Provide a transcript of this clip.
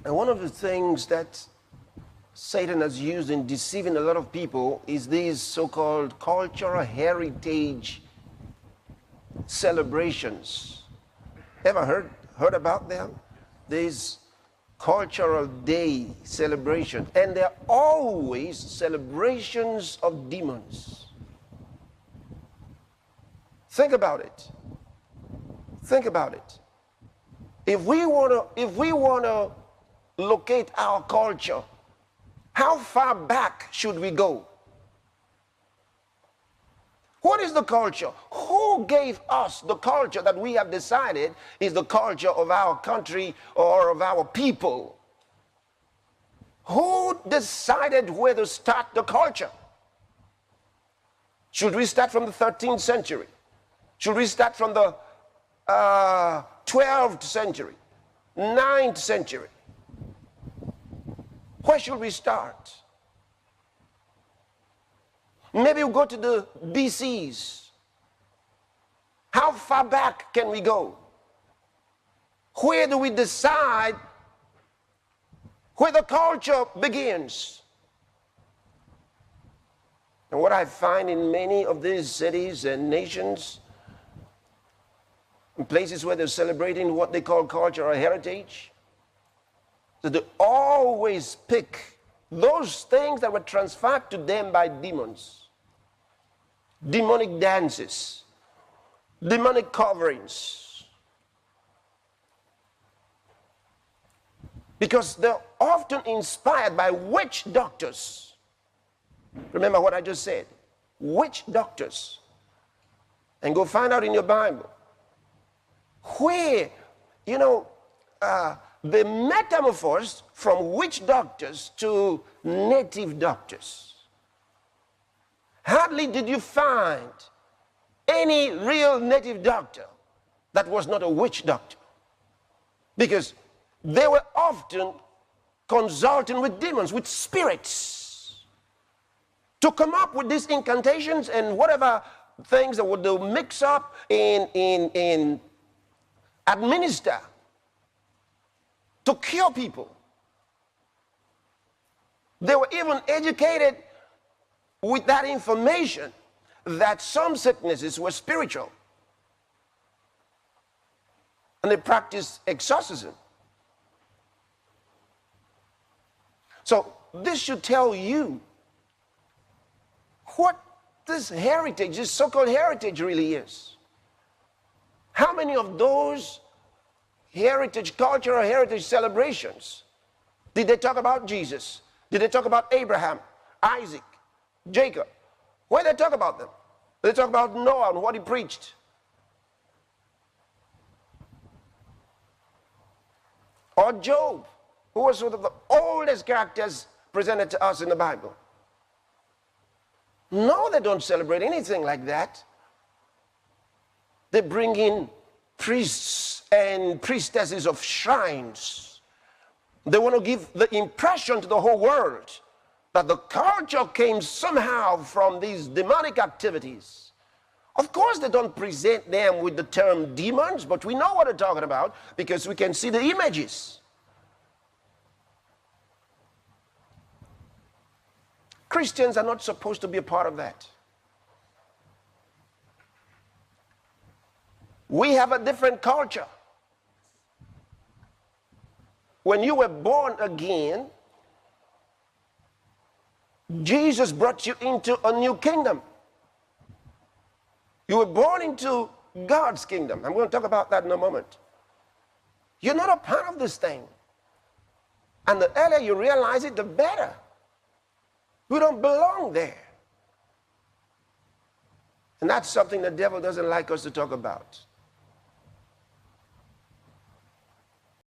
And one of the things that Satan has used in deceiving a lot of people is these so-called cultural heritage celebrations. Ever heard about them? These cultural day celebrations. And they're always celebrations of demons. Think about it. Think about it. If we want to locate our culture, how far back should we go? What is the culture? Who gave us the culture that we have decided is the culture of our country or of our people? Who decided where to start the culture? Should we start from the 13th century? Should we start from the 12th century? 9th century? Where should we start? Maybe we'll go to the BCs. How far back can we go? Where do we decide where the culture begins? And what I find in many of these cities and nations, in places where they're celebrating what they call cultural heritage, that they always pick those things that were transferred to them by demons. Demonic dances, demonic coverings. Because they're often inspired by witch doctors. Remember what I just said? Witch doctors. And go find out in your Bible where, they metamorphosed from witch doctors to native doctors. Hardly did you find any real native doctor that was not a witch doctor, because they were often consulting with demons, with spirits, to come up with these incantations and whatever things that would mix up in administer to cure people. They were even educated with that information that some sicknesses were spiritual. And they practiced exorcism. So this should tell you what this heritage, this so-called heritage really is. How many of those heritage, cultural heritage celebrations, did they talk about Jesus? Did they talk about Abraham, Isaac, Jacob? Where did they talk about them? Did they talk about Noah and what he preached? Or Job, who was one of the oldest characters presented to us in the Bible? No, they don't celebrate anything like that. They bring in priests and priestesses of shrines. They want to give the impression to the whole world that the culture came somehow from these demonic activities. Of course, they don't present them with the term demons, but we know what they're talking about because we can see the images. Christians are not supposed to be a part of that. We have a different culture. When you were born again, Jesus brought you into a new kingdom. You were born into God's kingdom. I'm going to talk about that in a moment. You're not a part of this thing. And the earlier you realize it, the better. We don't belong there. And that's something the devil doesn't like us to talk about.